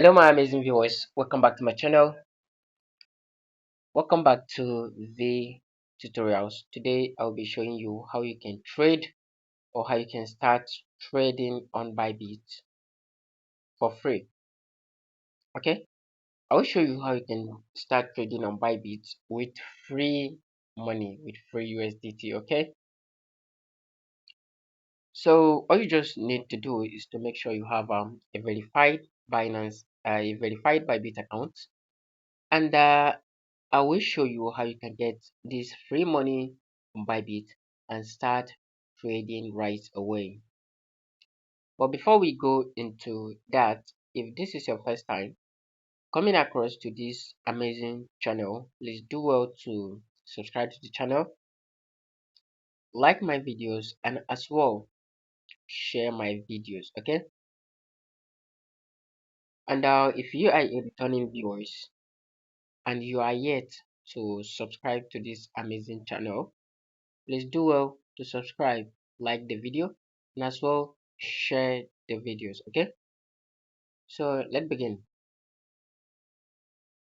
Hello my amazing viewers, welcome back to my channel. Welcome back to the tutorials. Today I'll be showing you how you can trade or how you can start trading on bybit for free. Okay, I will show you how you can start trading on bybit with free money, with free USDT. Okay, so all you just need to do is to make sure you have a verified Binance, a verified bybit account, and I will show you how you can get this free money on Bybit and start trading right away. But before we go into that, if this is your first time coming across to this amazing channel, please do well to subscribe to the channel, like my videos, and as well share my videos. Okay, and if you are a returning viewers and you are yet to subscribe to this amazing channel, please do well to subscribe, like the video, and as well share the videos. Okay, so let's begin.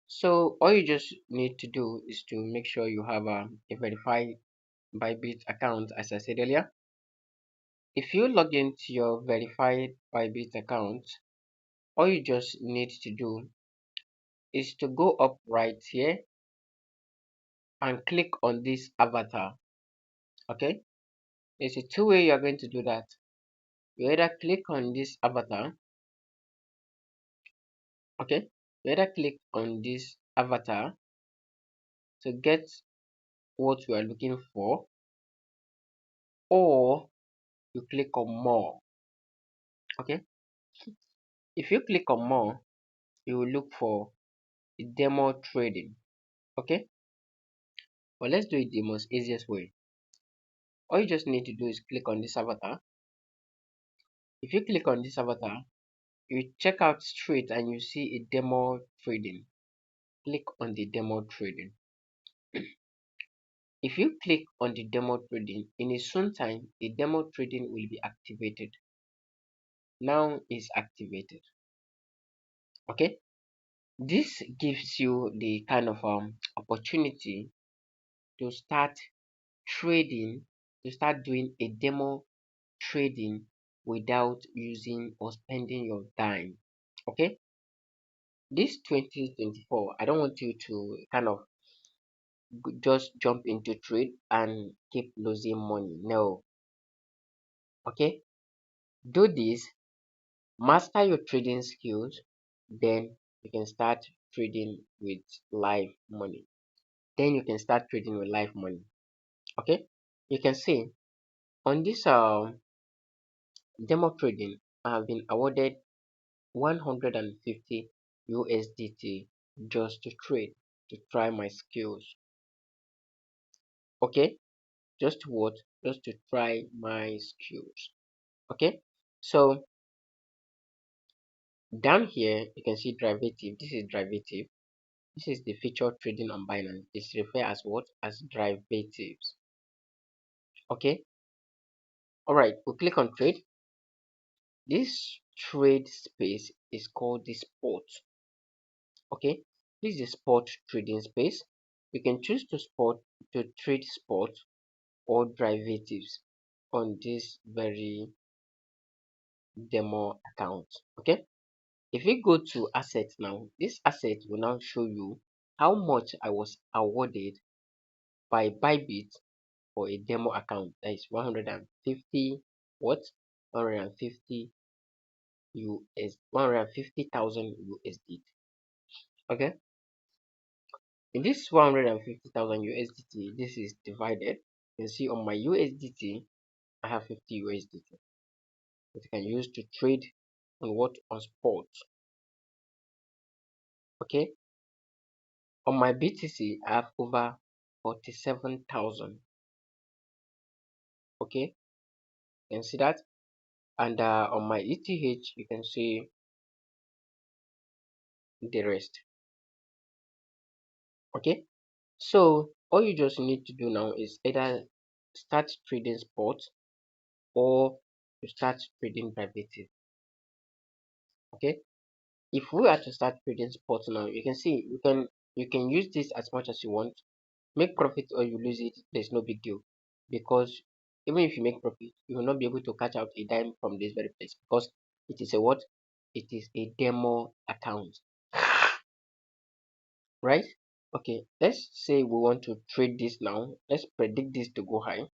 So all you just need to do is to make sure you have a verified Bybit account, as I said earlier. If you log into your verified Bybit account, all you just need to do is to go up right here and click on this avatar. Okay, there's a two-way you are going to do that. You either click on this avatar. Okay, you either click on this avatar to get what you are looking for, or you click on more. Okay, if you click on more, you will look for the demo trading. Okay, but let's do it the most easiest way. All you just need to do is click on this avatar. If you click on this avatar, you check out straight and you see a demo trading. Click on the demo trading. If you click on the demo trading, in a soon time the demo trading will be activated. Now is activated. Okay, this gives you the kind of opportunity to start trading, to start doing a demo trading without using or spending your time. Okay, this 2024, I don't want you to kind of just jump into trade and keep losing money. No. Okay, do this, master your trading skills, then you can start trading with live money. Then you can start trading with live money. Okay, you can see on this demo trading, I have been awarded 150 USDT just to trade, to try my skills. Okay, just to what? Just to try my skills. Okay, so down here you can see derivative. This is derivative. This is the feature trading on Binance. It's referred as what? As derivatives. Okay, all right, we click on trade. This trade space is called the spot. Okay, this is the spot trading space. You can choose to trade spot or derivatives on this very demo account. Okay, if we go to assets now, this asset will now show you how much I was awarded by Bybit for a demo account. That is 150 what? 150 150,000 USD. Okay, in this 150,000 USDT, this is divided. You can see on my USDT, I have 50 USDT that you can use to trade on what? On spot. Okay, on my BTC, I have over 47,000. Okay, you can see that. And on my ETH, you can see the rest. Okay, so all you just need to do now is either start trading spot or you start trading derivative. Okay, if we are to start trading spot now, you can see you can use this as much as you want, make profit or you lose it. There's no big deal, because even if you make profit, you will not be able to catch out a dime from this very place, because it is a what? It is a demo account, right? Okay, let's say we want to trade this now. Let's predict this to go high.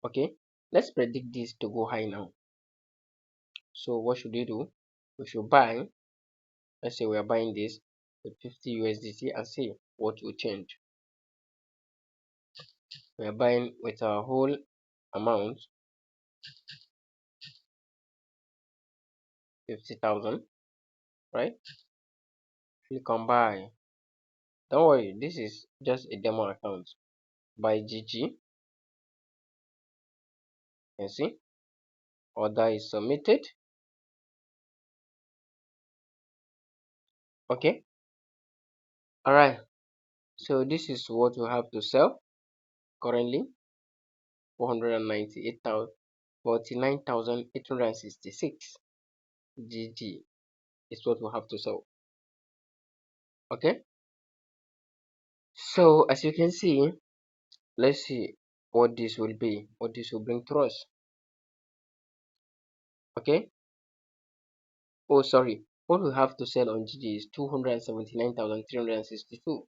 Okay, let's predict this to go high now. So what should we do? We should buy. Let's say we are buying this with 50 USDT and see what will change. We are buying with our whole amount, 50,000, right? Click on buy. Don't worry, this is just a demo account. Buy GG. You see, order is submitted. Okay, all right. So this is what we have to sell currently: 498,000, 49,866 GG is what we have to sell. Okay, so as you can see, let's see what this will be, what this will bring to us. Okay, oh sorry, what we have to sell on GG is 279,362,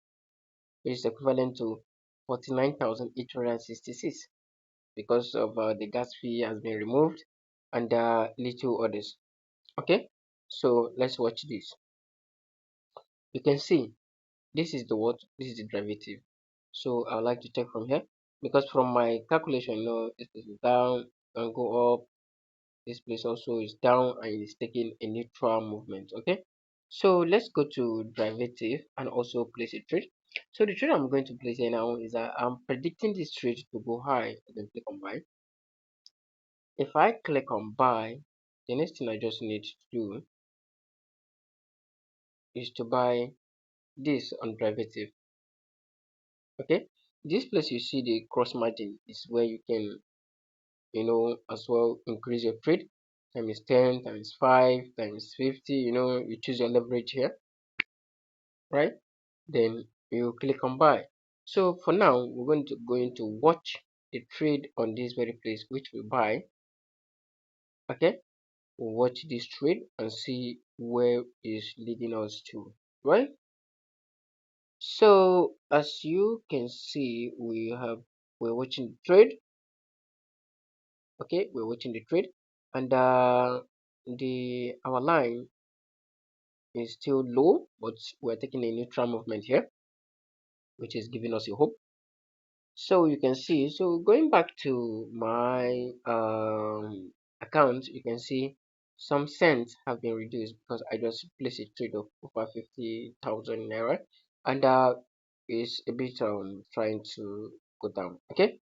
which is equivalent to 49,866, because of the gas fee has been removed and little others. Okay, so let's watch this. You can see this is the what? This is the derivative. So I would like to check from here, because from my calculation, this is down and go up. This place also is down and it's taking a neutral movement. Okay, so let's go to derivative and also place a trade. So the trade I'm going to place here now is that I'm predicting this trade to go high. Then click on buy. If I click on buy, the next thing I just need to do is to buy this on derivative. Okay, this place you see the cross margin is where you can as well increase your trade. Times 10, times 5, times 50, you choose your leverage here, right? Then you click on buy. So for now, we're going to watch the trade on this very place which we buy. Okay, we'll watch this trade and see where is leading us to, right? So as you can see, we're watching the trade. Okay, we're watching the trade, and the our line is still low, but we're taking a neutral movement here, which is giving us a hope. So you can see, so going back to my account, you can see some cents have been reduced because I just placed a trade of over 50,000 naira, and is a bit trying to go down. Okay,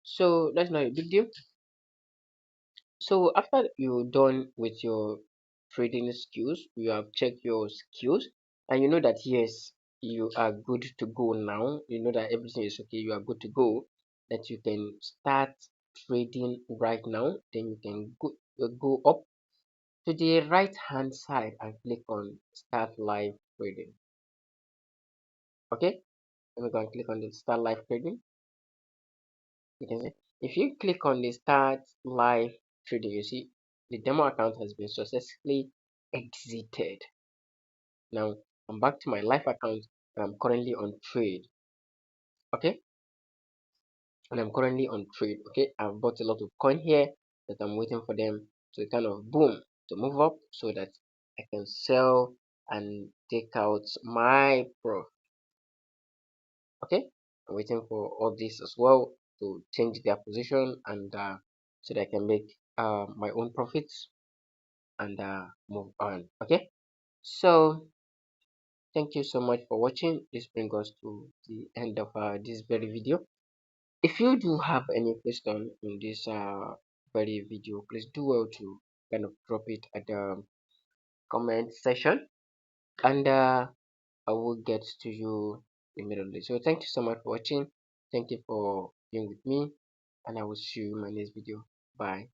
so that's not a big deal. So after you're done with your trading skills, you have checked your skills, and you know that yes, you are good to go now. You know that everything is okay. You are good to go. That you can start trading right now. Then you can go up to the right hand side and click on Start Live Trading. Okay, let me go and click on the Start Live Trading. You can see if you click on the Start Live Trading, you see the demo account has been successfully exited. Now I'm back to my live account and I'm currently on trade. Okay, and I'm currently on trade. Okay, I've bought a lot of coin here that I'm waiting for them to kind of boom to move up so that I can sell and take out my profit. Okay, I'm waiting for all this as well to change their position, and so that I can make my own profits and move on. Okay, so thank you so much for watching. This brings us to the end of this very video. If you do have any question in this very video, please do well to kind of drop it at the comment section, and I will get to you immediately. So thank you so much for watching. Thank you for being with me, and I will see you in my next video. Bye.